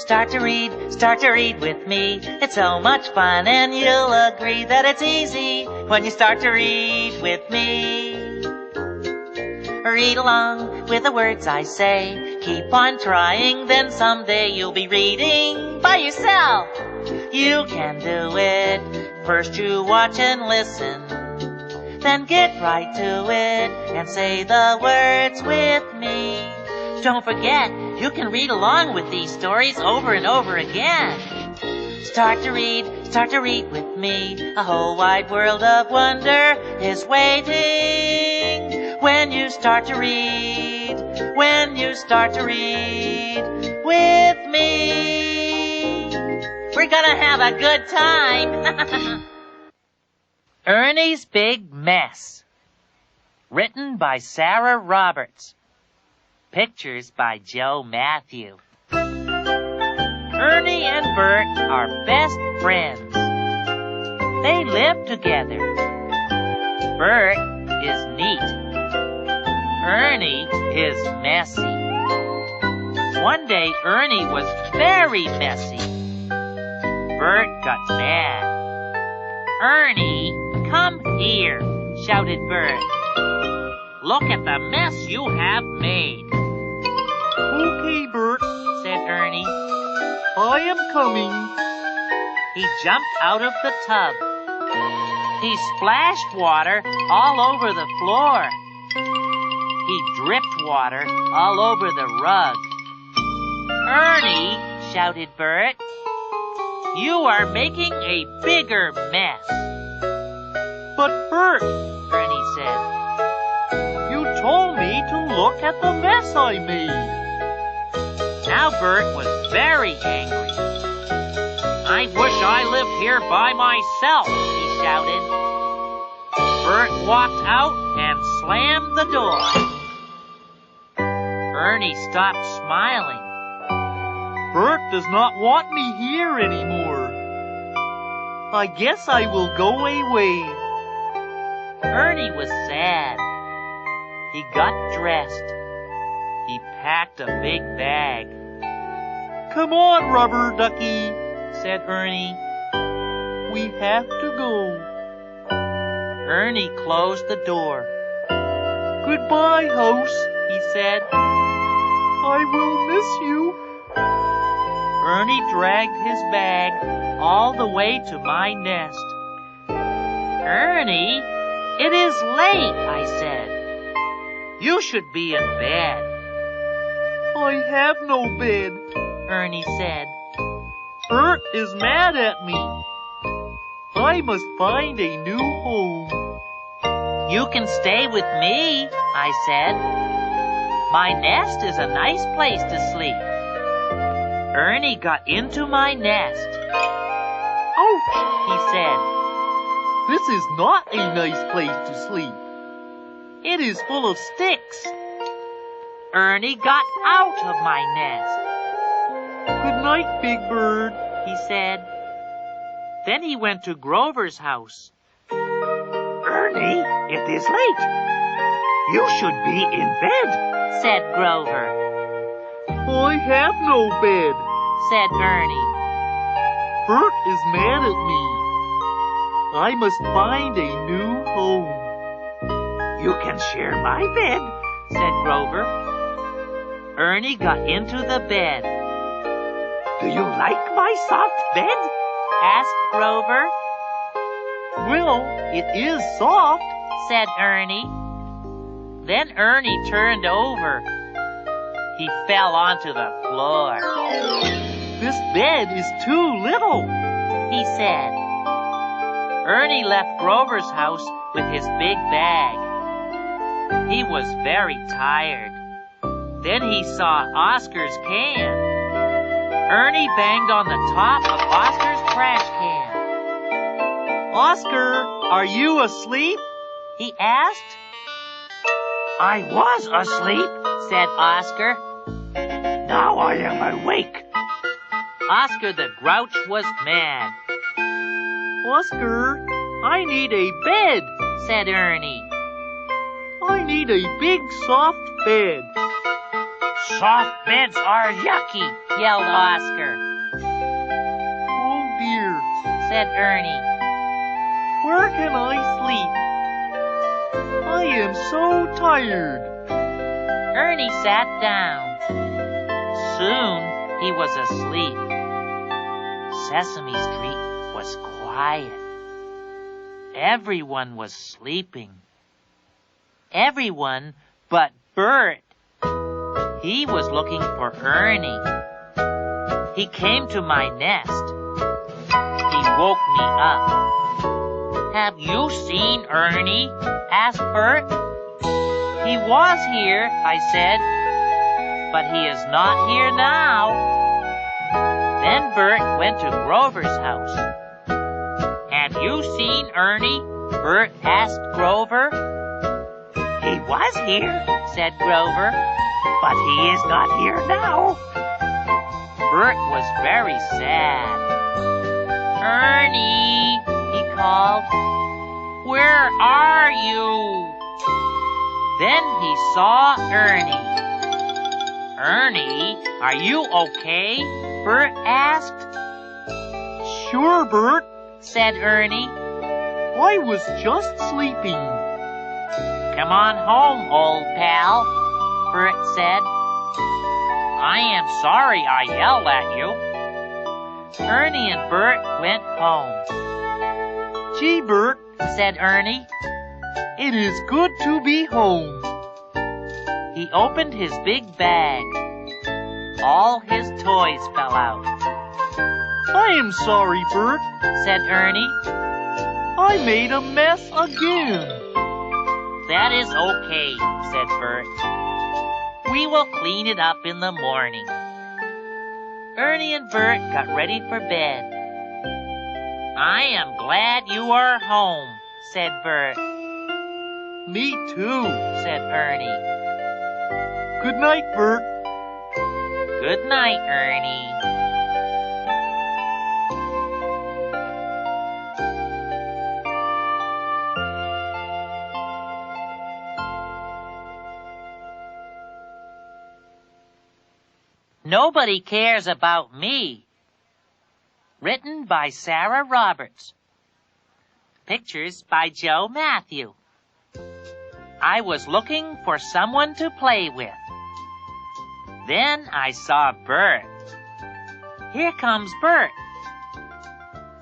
Start to read with me. It's so much fun, and you'll agree that it's easy when you start to read with me. Read along with the words I say. Keep on trying, then someday you'll be reading by yourself. You can do it. First you watch and listen, then get right to it and say the words with me. Don't forget, you can read along with these stories over and over again. Start to read with me. A whole wide world of wonder is waiting when you start to read with me. We're gonna have a good time. Ernie's Big Mess. Written by Sarah Roberts. Pictures by Joe Matthew. Ernie and Bert are best friends. They live together. Bert is neat. Ernie is messy. One day Ernie was very messy. Bert got mad. Ernie, come here, shouted Bert. Look at the mess you have made. Okay, Bert, said Ernie. I am coming. He jumped out of the tub. He splashed water all over the floor. He dripped water all over the rug. Ernie, shouted Bert, you are making a bigger mess. But Bert, Ernie said, you told me to look at the mess I made. Now Bert was very angry. I wish I lived here by myself, he shouted. Bert walked out and slammed the door. Ernie stopped smiling. Bert does not want me here anymore. I guess I will go away. Ernie was sad. He got dressed. He packed a big bag. Come on, Rubber Ducky, said Ernie. We have to go. Ernie closed the door. Goodbye, house, he said. I will miss you. Ernie dragged his bag all the way to my nest. Ernie, it is late, I said. You should be in bed. I have no bed, Ernie said. Bert is mad at me. I must find a new home. You can stay with me, I said. My nest is a nice place to sleep. Ernie got into my nest. Ouch, he said. This is not a nice place to sleep. It is full of sticks. Ernie got out of my nest. Good night, Big Bird, he said. Then he went to Grover's house. Ernie, it is late. You should be in bed, said Grover. I have no bed, said Ernie. Bert is mad at me. I must find a new home. You can share my bed, said Grover. Ernie got into the bed. Do you like my soft bed? asked Grover. Well, it is soft, said Ernie. Then Ernie turned over. He fell onto the floor. This bed is too little, he said. Ernie left Grover's house with his big bag. He was very tired. Then he saw Oscar's can. Ernie banged on the top of Oscar's trash can. Oscar, are you asleep? he asked. I was asleep, said Oscar. Now I am awake. Oscar the Grouch was mad. Oscar, I need a bed, said Ernie. I need a big soft bed. Soft beds are yucky, yelled Oscar. Oh dear, Said Ernie. where can I sleep? I am so tired. Ernie sat down. Soon he was asleep. Sesame Street was quiet. Everyone was sleeping. Everyone but Bert. He was looking for Ernie. He came to my nest. He woke me up. Have you seen Ernie? Asked Bert. He was here, I said, but he is not here now. Then Bert went to Grover's house. Have you seen Ernie? Bert asked Grover. He was here, Said Grover. but he is not here now. Bert was very sad. Ernie, he called. Where are you? Then he saw Ernie. Ernie, are you okay? Bert asked. Sure, Bert. Said Ernie. I was just sleeping. Come on home, old pal, Bert said. I am sorry I yelled at you. Ernie and Bert went home. Gee, Bert, Said Ernie. it is good to be home. He opened his big bag. All his toys fell out. I am sorry, Bert. Said Ernie. I made a mess again. That is okay, said Bert. We will clean it up in the morning. Ernie and Bert got ready for bed. I am glad you are home, said Bert. Me too, Said Ernie. Good night, Bert. Good night, Ernie. Nobody Cares About Me. Written by Sarah Roberts. Pictures by Joe Matthew. I was looking for someone to play with. Then I saw Bert. Here comes Bert.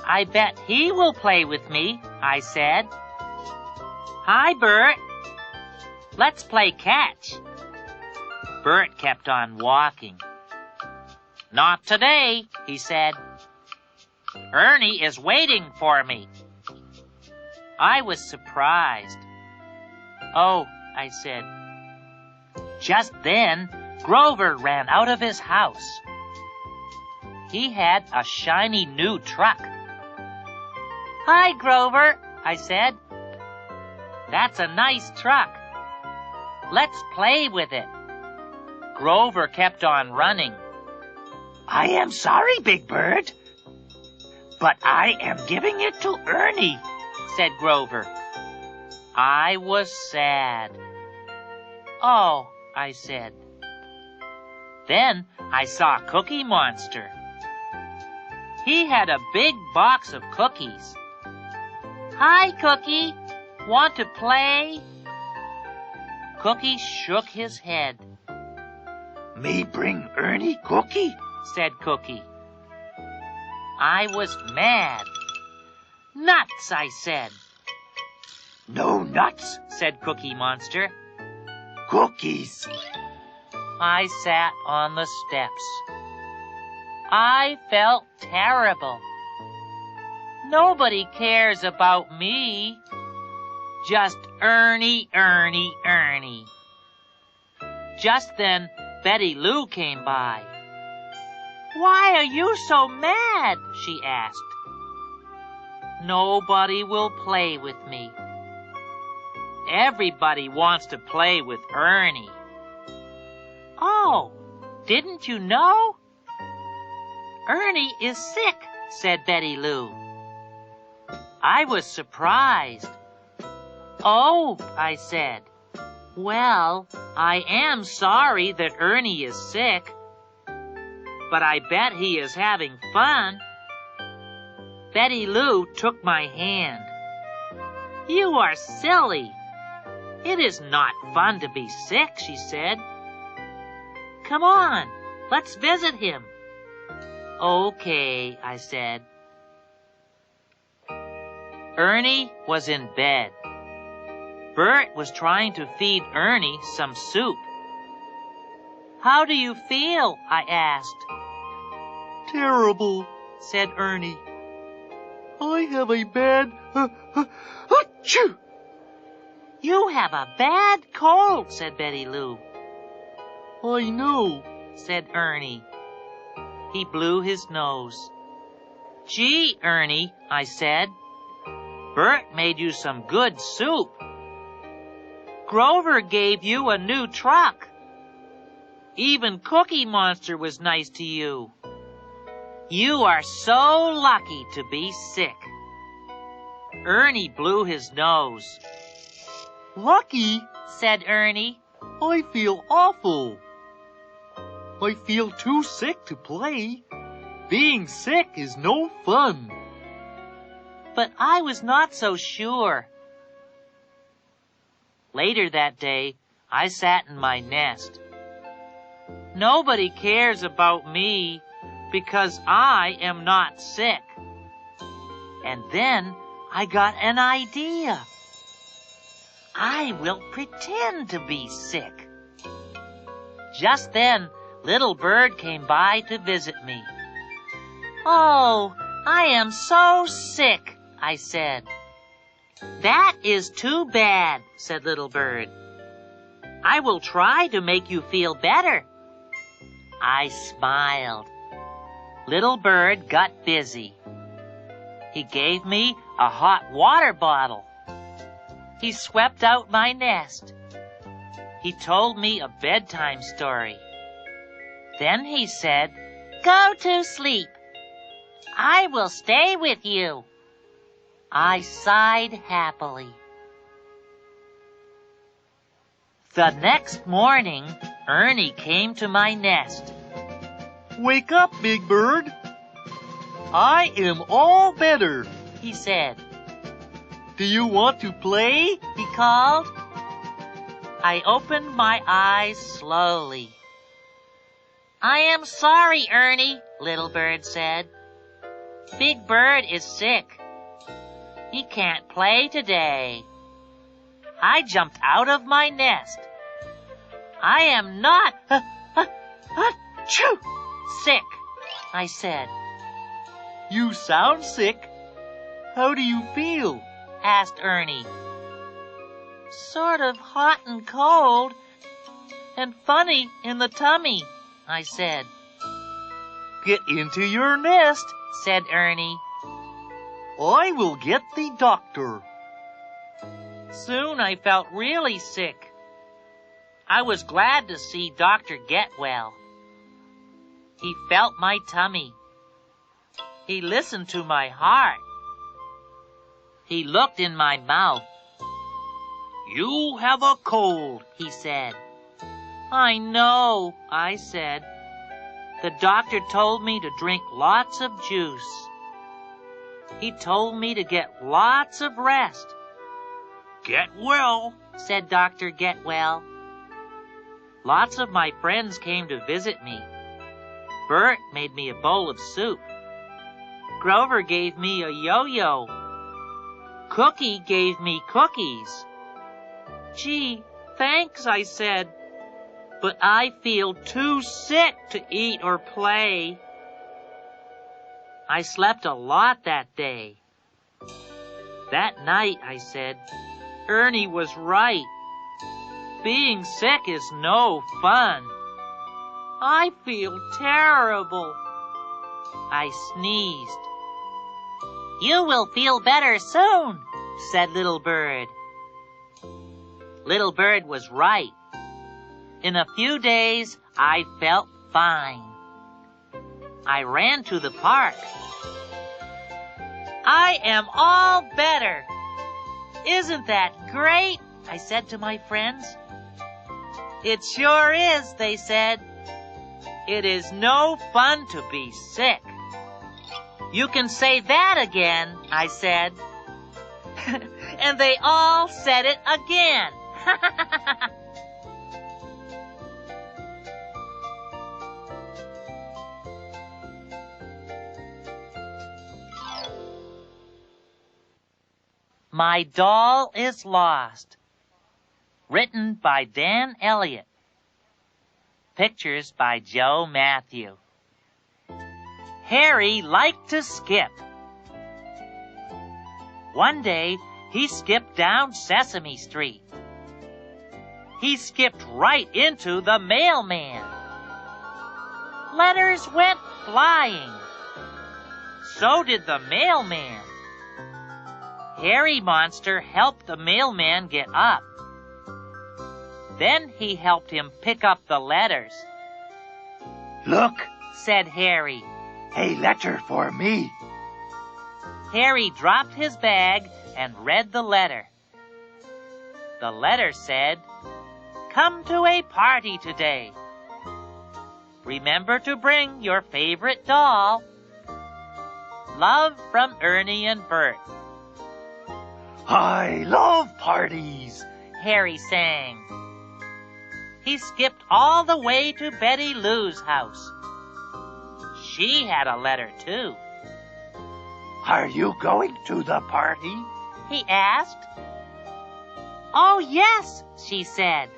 I bet he will play with me, I said. Hi, Bert. Let's play catch. Bert kept on walking. Not today, he said. Ernie is waiting for me. I was surprised. Oh, I said. Just then, Grover ran out of his house. He had a shiny new truck. Hi, Grover, I said. That's a nice truck. Let's play with it. Grover kept on running. I am sorry, Big Bird, but I am giving it to Ernie, said Grover. I was sad. Oh, I said. Then I saw Cookie Monster. He had a big box of cookies. Hi, Cookie. Want to play? Cookie shook his head. Me bring Ernie cookie? Said Cookie. I was mad. Nuts, I said. No nuts, said Cookie Monster. cookies. I sat on the steps. I felt terrible. Nobody cares about me. Just Ernie, Ernie, Ernie. Just then, Betty Lou came by. Why are you so mad? She asked. Nobody will play with me. Everybody wants to play with Ernie. Oh, didn't you know? Ernie is sick, said Betty Lou. I was surprised. Oh, I said. Well, I am sorry that Ernie is sick, but I bet he is having fun. Betty Lou took my hand. You are silly. It is not fun to be sick, she said. Come on, let's visit him. Okay, I said. Ernie was in bed. Bert was trying to feed Ernie some soup. How do you feel? I asked. Terrible, said Ernie. I have a bad achoo! You have a bad cold, said Betty Lou. I know, said Ernie. He blew his nose. Gee, Ernie, I said. Bert made you some good soup. Grover gave you a new truck. Even Cookie Monster was nice to you. You are so lucky to be sick. Ernie blew his nose. Lucky, said Ernie. I feel awful. I feel too sick to play. Being sick is no fun. But I was not so sure. Later that day, I sat in my nest. Nobody cares about me because I am not sick. And then I got an idea. I will pretend to be sick. Just then, Little Bird came by to visit me. Oh, I am so sick, I said. That is too bad, said Little Bird. I will try to make you feel better. I smiled. Little Bird got busy. He gave me a hot water bottle. He swept out my nest. He told me a bedtime story. Then he said, Go to sleep. I will stay with you. I sighed happily. The next morning, Ernie came to my nest. Wake up, Big Bird. I am all better, he said. Do you want to play? He called. I opened my eyes slowly. I am sorry, Ernie, Little Bird said. Big Bird is sick. He can't play today. I jumped out of my nest. I am not sick, I said. You sound sick. How do you feel? Asked Ernie. Sort of hot and cold and funny in the tummy, I said. Get into your nest, said Ernie. I will get the doctor. Soon I felt really sick. I was glad to see Dr. Getwell. He felt my tummy. He listened to my heart. He looked in my mouth. You have a cold, he said. I know, I said. The doctor told me to drink lots of juice. He told me to get lots of rest. Get well, said Dr. Getwell. Lots of my friends came to visit me. Bert made me a bowl of soup. Grover gave me a yo-yo. Cookie gave me cookies. Gee, thanks, I said. But I feel too sick to eat or play. I slept a lot that day. That night, I said, Ernie was right. Being sick is no fun. I feel terrible. I sneezed. You will feel better soon, said Little Bird. Little Bird was right. In a few days, I felt fine. I ran to the park. I am all better. Isn't that great? I said to my friends. It sure is, they said. It is no fun to be sick. You can say that again, I said. And they all said it again. My Doll is Lost. Written by Dan Elliott. Pictures by Joe Matthew. Harry liked to skip. One day, he skipped down Sesame Street. He skipped right into the mailman. Letters went flying. So did the mailman. Harry Monster helped the mailman get up. Then he helped him pick up the letters. Look, said Harry. a letter for me. Harry dropped his bag and read the letter. The letter said, "Come to a party today. Remember to bring your favorite doll. Love from Ernie and Bert." I love parties, Harry sang. He skipped all the way to Betty Lou's house. She had a letter, too. Are you going to the party? He asked. Oh, yes, she said.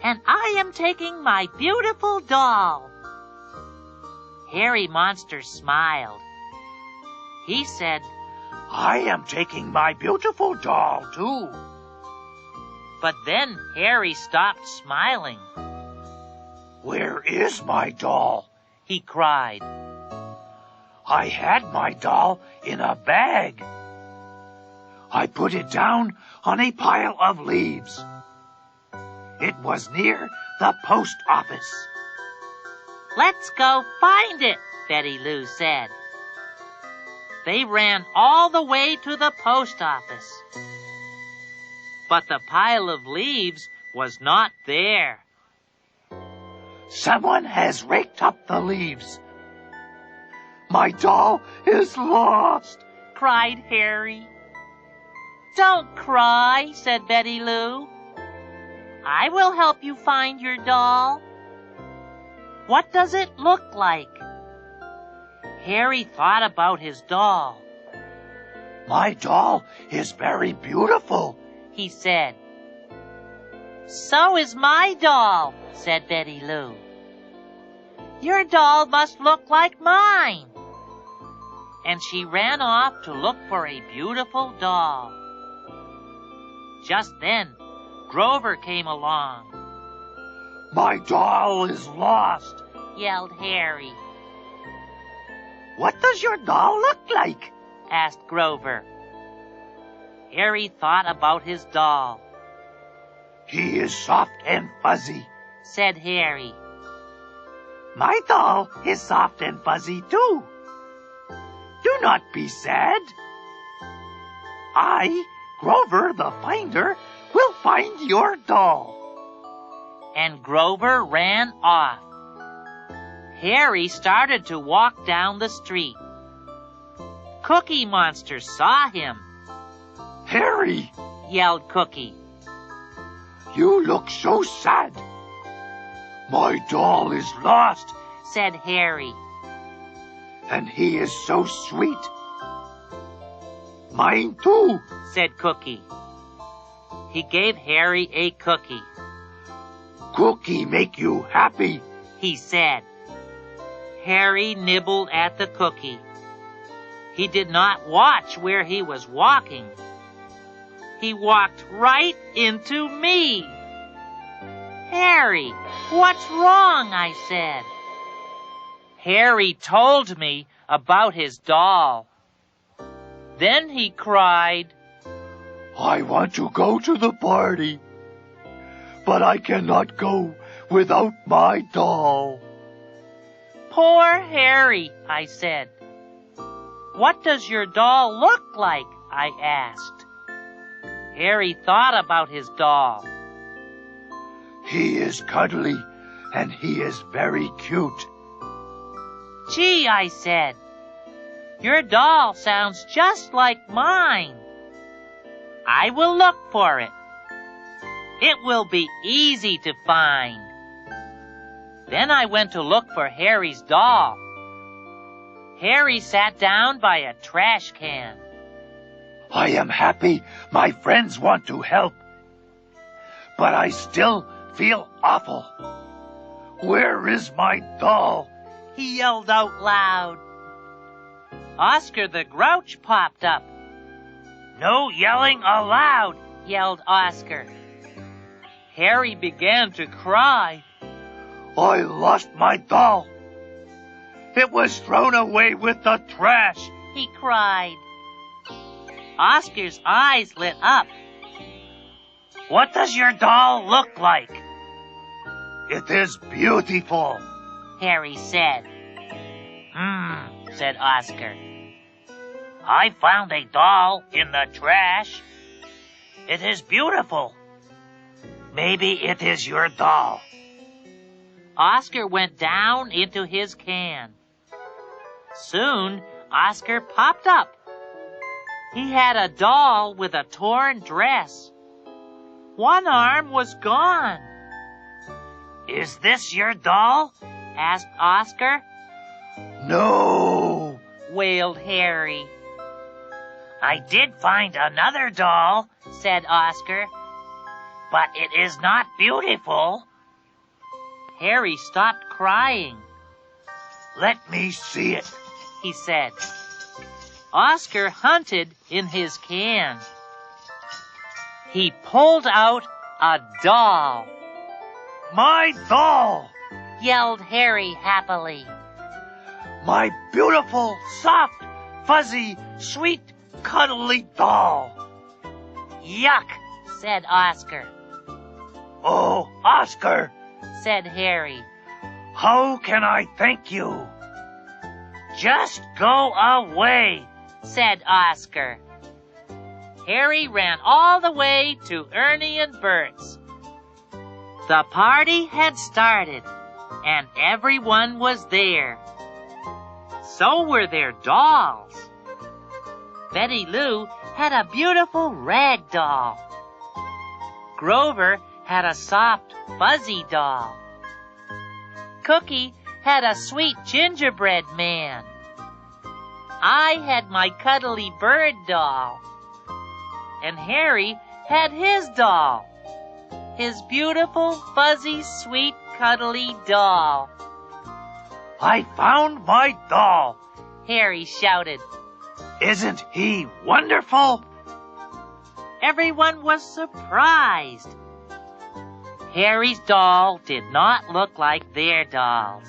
And I am taking my beautiful doll. Harry Monster smiled. He said, I am taking my beautiful doll, too. But then Harry stopped smiling. Where is my doll? He cried. I had my doll in a bag. I put it down on a pile of leaves. It was near the post office. Let's go find it, Betty Lou said. They ran all the way to the post office. But the pile of leaves was not there. Someone has raked up the leaves. My doll is lost, cried Harry. Don't cry, said Betty Lou. I will help you find your doll. What does it look like? Harry thought about his doll. My doll is very beautiful, he said. So is my doll, said Betty Lou. Your doll must look like mine. And she ran off to look for a beautiful doll. Just then, Grover came along. My doll is lost, yelled Harry. What does your doll look like? asked Grover. Harry thought about his doll. He is soft and fuzzy, said Harry. My doll is soft and fuzzy too. Do not be sad. I, Grover the Finder, will find your doll. And Grover ran off. Harry started to walk down the street. Cookie Monster saw him. Harry, yelled Cookie. You look so sad. My doll is lost, said Harry. And he is so sweet. Mine too, said Cookie. He gave Harry a cookie. Cookie make you happy, he said. Harry nibbled at the cookie. He did not watch where he was walking. He walked right into me. Harry, what's wrong? I said. Harry told me about his doll. Then he cried, I want to go to the party, but I cannot go without my doll. Poor Harry, I said. What does your doll look like? I asked. Harry thought about his doll. He is cuddly, and he is very cute. Gee, I said, your doll sounds just like mine. I will look for it. It will be easy to find. Then I went to look for Harry's doll. Harry sat down by a trash can. I am happy my friends want to help, but I still feel awful. Where is my doll? He yelled out loud. Oscar the Grouch popped up. No yelling allowed, yelled Oscar. Harry began to cry. I lost my doll. It was thrown away with the trash, he cried. Oscar's eyes lit up. What does your doll look like? It is beautiful, Harry said. Said Oscar. I found a doll in the trash. It is beautiful. Maybe it is your doll. Oscar went down into his can. Soon, Oscar popped up. He had a doll with a torn dress. One arm was gone. Is this your doll? Asked Oscar. No, wailed Harry. I did find another doll, said Oscar, but it is not beautiful. Harry stopped crying. Let me see it, he said. Oscar hunted in his can. He pulled out a doll. My doll! Yelled Harry happily. My beautiful, soft, fuzzy, sweet, cuddly doll. Yuck, said Oscar. Oh, Oscar, said Harry. How can I thank you? Just go away, said Oscar. Harry ran all the way to Ernie and Bert's. The party had started, and everyone was there. So were their dolls. Betty Lou had a beautiful rag doll. Grover had a soft, fuzzy doll. Cookie had a sweet gingerbread man. I had my cuddly bird doll. And Harry had his doll. His beautiful, fuzzy, sweet, cuddly doll. I found my doll, Harry shouted. Isn't he wonderful? Everyone was surprised. Harry's doll did not look like their dolls.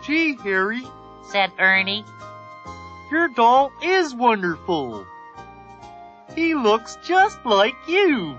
Gee, Harry, said Ernie. Your doll is wonderful. He looks just like you.